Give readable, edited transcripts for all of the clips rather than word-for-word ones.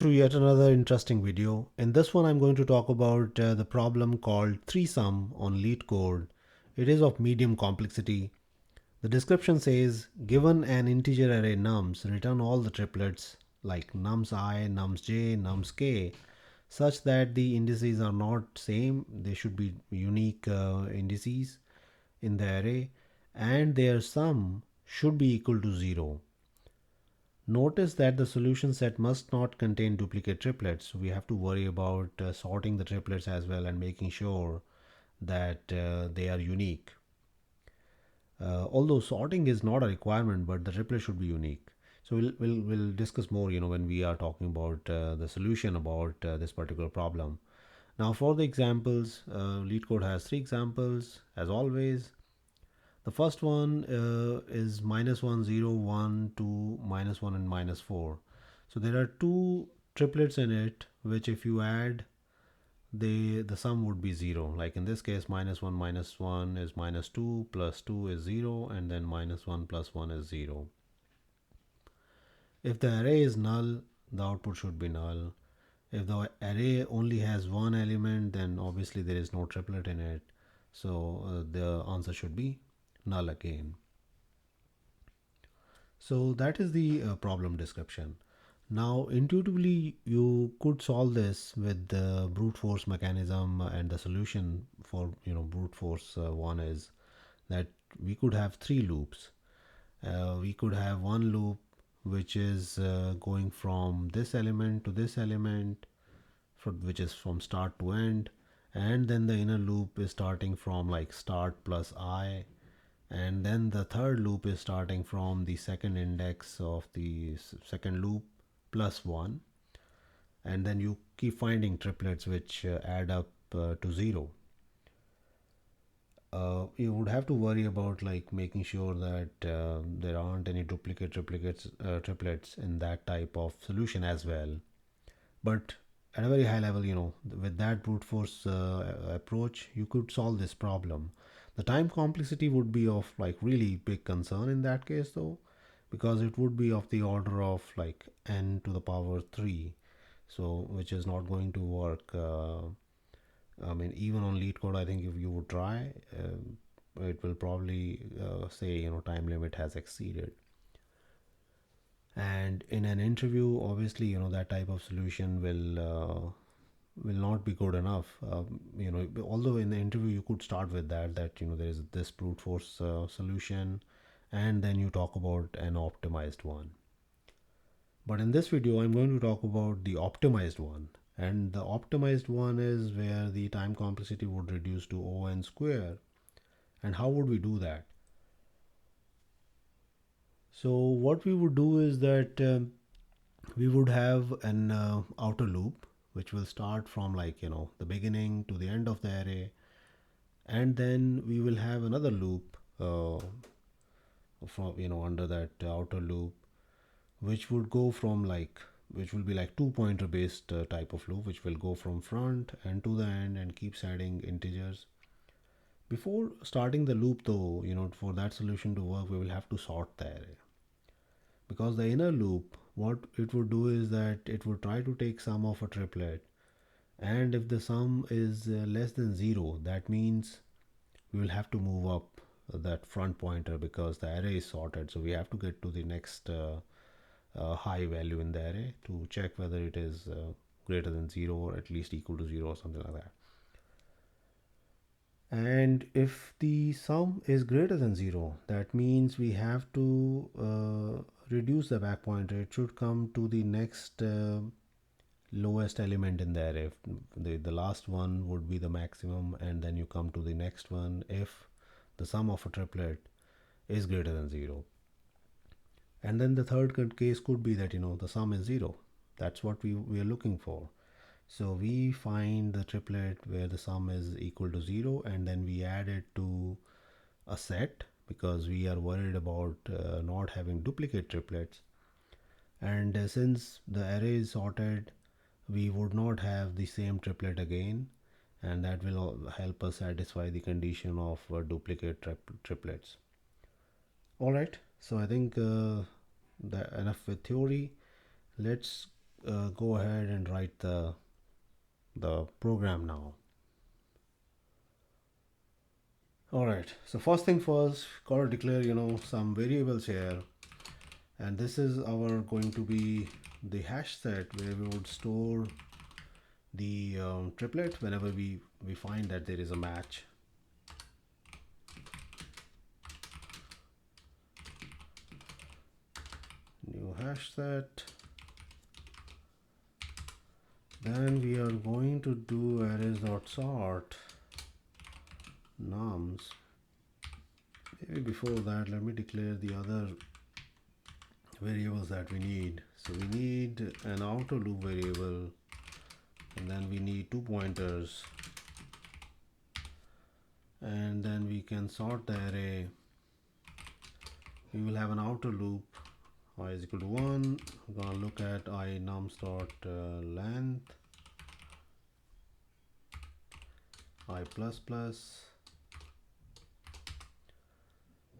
To yet another interesting video. In this one, I'm going to talk about the problem called threesum on Leetcode. It is of medium complexity. The description says, given an integer array nums, return all the triplets like nums I, nums j, nums k, such that the indices are not same. They should be unique indices in the array, and their sum should be equal to 0. Notice that the solution set must not contain duplicate triplets. We have to worry about sorting the triplets as well and making sure that they are unique. Although sorting is not a requirement, but the triplet should be unique. So we'll discuss more, when we are talking about the solution about this particular problem. Now for the examples, Leetcode has 3 examples as always. The first one is -1, 0, 1, 2, -1, and -4. So there are two triplets in it, which if you add, the sum would be 0. Like in this case, -1 is -2, plus 2 is 0, and then -1 plus 1 is 0. If the array is null, the output should be null. If the array only has one element, then obviously there is no triplet in it. So the answer should be null again. So that is the problem description. Now, intuitively, you could solve this with the brute force mechanism, and the solution for brute force one is that we could have 3 loops. We could have one loop which is going from this element to this element, which is from start to end, and then the inner loop is starting from like start plus I, and then the third loop is starting from the second index of the second loop plus 1, and then you keep finding triplets which add up to 0. You would have to worry about like making sure that there aren't any triplets in that type of solution as well. But at a very high level, with that brute force approach, you could solve this problem. The time complexity would be of like really big concern in that case though, because it would be of the order of like n to the power 3, so which is not going to work. I mean, even on Leetcode, I think if you would try, it will probably say time limit has exceeded. And in an interview, obviously, that type of solution will not be good enough. Although in the interview you could start with that there is this brute force solution, and then you talk about an optimized one. But in this video, I'm going to talk about the optimized one. And the optimized one is where the time complexity would reduce to O(n) square. And how would we do that? So what we would do is that we would have an outer loop which will start from like the beginning to the end of the array, and then we will have another loop from under that outer loop, which would go from like which will be like 2 pointer based type of loop, which will go from front and to the end and keeps adding integers. Before starting the loop though, for that solution to work, we will have to sort the array, because the inner loop, what it would do is that it would try to take sum of a triplet, and if the sum is less than 0, that means we will have to move up that front pointer, because the array is sorted. So we have to get to the next high value in the array to check whether it is greater than 0 or at least equal to 0 or something like that. And if the sum is greater than 0, that means we have to reduce the back pointer. It should come to the next lowest element in the array. The last one would be the maximum, and then you come to the next one if the sum of a triplet is greater than 0. And then the third case could be that the sum is 0. That's what we are looking for. So we find the triplet where the sum is equal to 0, and then we add it to a set, because we are worried about not having duplicate triplets. And since the array is sorted, we would not have the same triplet again, and that will help us satisfy the condition of duplicate triplets. All right, so I think that enough with theory. Let's go ahead and write the program now. All right, so first thing first, gotta declare some variables here, and this is our going to be the hash set where we would store the triplet whenever we find that there is a match. New hash set. Then we are going to do arrays.sort nums. Maybe before that, let me declare the other variables that we need. So we need an outer loop variable, and then we need 2 pointers, and then we can sort the array. We will have an outer loop I is equal to 1. We're gonna look at I nums dot length I plus plus,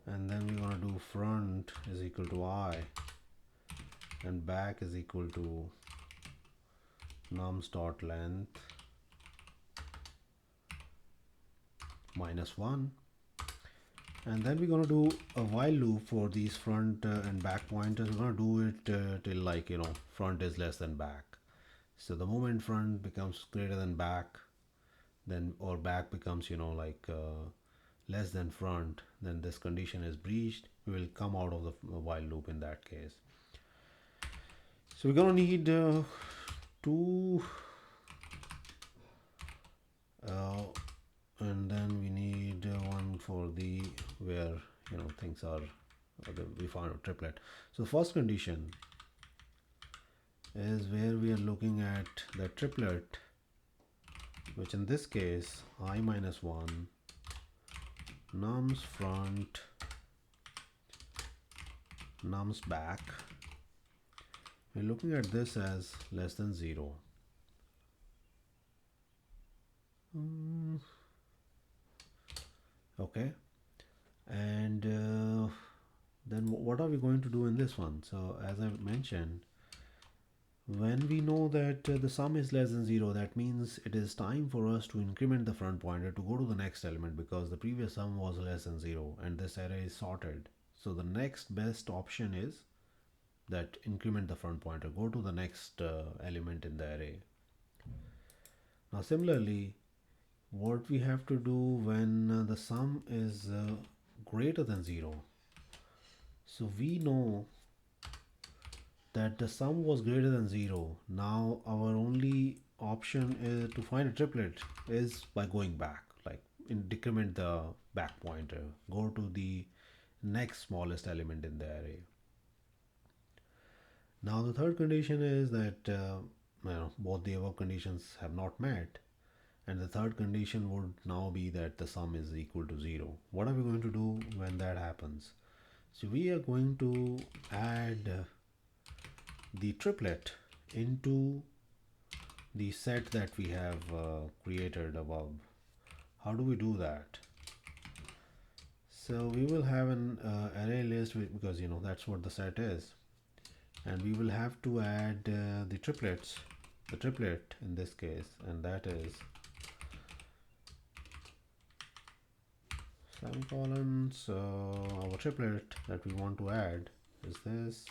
and then we're gonna do front is equal to I, and back is equal to nums dot length minus 1. And then we're going to do a while loop for these front and back pointers. We're going to do it till like front is less than back. So the moment front becomes greater than back, then or back becomes less than front, then this condition is breached. We will come out of the while loop in that case. So we're going to need two and then we need one for the where things are we found a triplet. So the first condition is where we are looking at the triplet, which in this case I minus 1 nums front nums back. We're looking at this as less than 0. Okay, and then what are we going to do in this one? So as I mentioned, when we know that the sum is less than 0, that means it is time for us to increment the front pointer to go to the next element, because the previous sum was less than 0 and this array is sorted. So the next best option is that increment the front pointer, go to the next element in the array. Now similarly, what we have to do when the sum is greater than 0. So we know that the sum was greater than 0. Now our only option is to find a triplet is by going back, like decrement the back pointer, go to the next smallest element in the array. Now the third condition is that both the above conditions have not met, and the third condition would now be that the sum is equal to 0. What are we going to do when that happens? So we are going to add the triplet into the set that we have created above. How do we do that? So we will have an array list because that's what the set is, and we will have to add the triplet in this case, and that is semicolon. So our triplet that we want to add is this.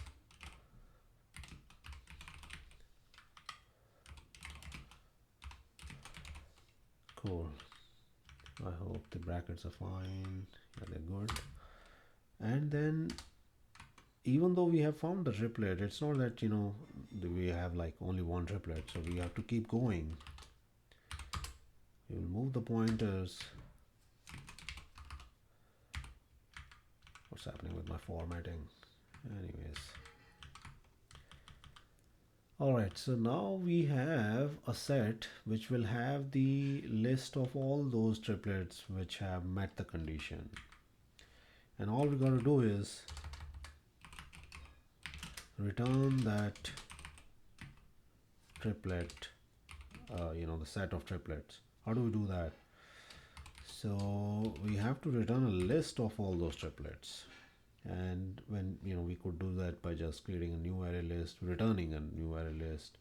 Cool. I hope the brackets are fine. Yeah, they're good. And then even though we have found the triplet, it's not that we have like only one triplet, so we have to keep going. We will move the pointers. What's happening with my formatting? Anyways, alright, so now we have a set which will have the list of all those triplets which have met the condition, and all we got to do is return that triplet, the set of triplets. How do we do that? So we have to return a list of all those triplets. And when we could do that by just creating a new array list, returning a new array list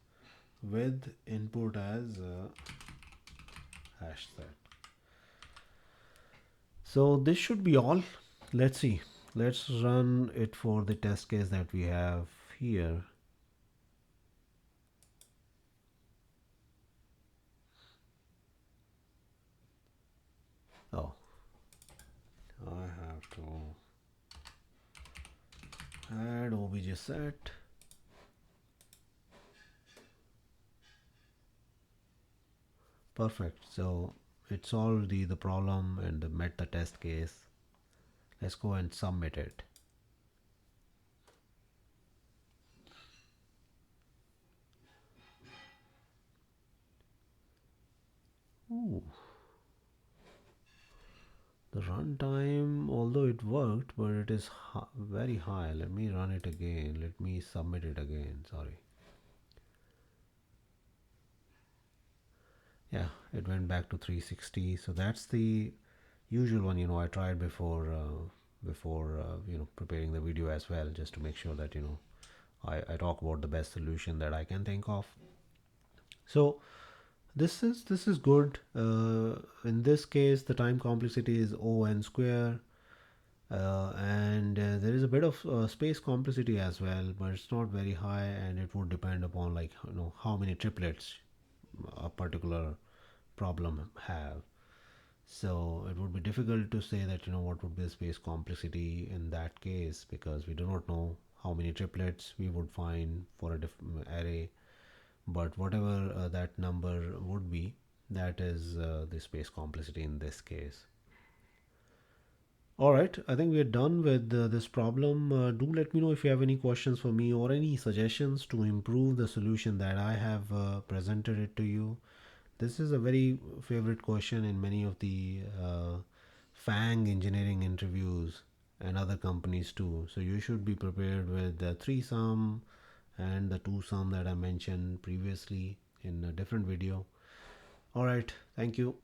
with input as hash set. So this should be all. Let's see. Let's run it for the test case that we have here. Oh, I have to add obj set. Perfect. So it solved the problem and met the test case. Let's go and submit it. Ooh. The runtime, although it worked, but it is very high. Let me run it again. Let me submit it again. Sorry. Yeah, it went back to 360. So that's the usual one. I tried before preparing the video as well, just to make sure that I talk about the best solution that I can think of. So this is good. In this case, the time complexity is O(n) square. And there is a bit of space complexity as well, but it's not very high, and it would depend upon like how many triplets a particular problem have. So it would be difficult to say that what would be the space complexity in that case, because we do not know how many triplets we would find for a different array. But whatever that number would be, that is the space complexity in this case. All right, I think we are done with this problem. Do let me know if you have any questions for me or any suggestions to improve the solution that I have presented it to you. This is a very favorite question in many of the FANG engineering interviews and other companies too. So you should be prepared with the 3-sum and the 2-sum that I mentioned previously in a different video. All right, thank you.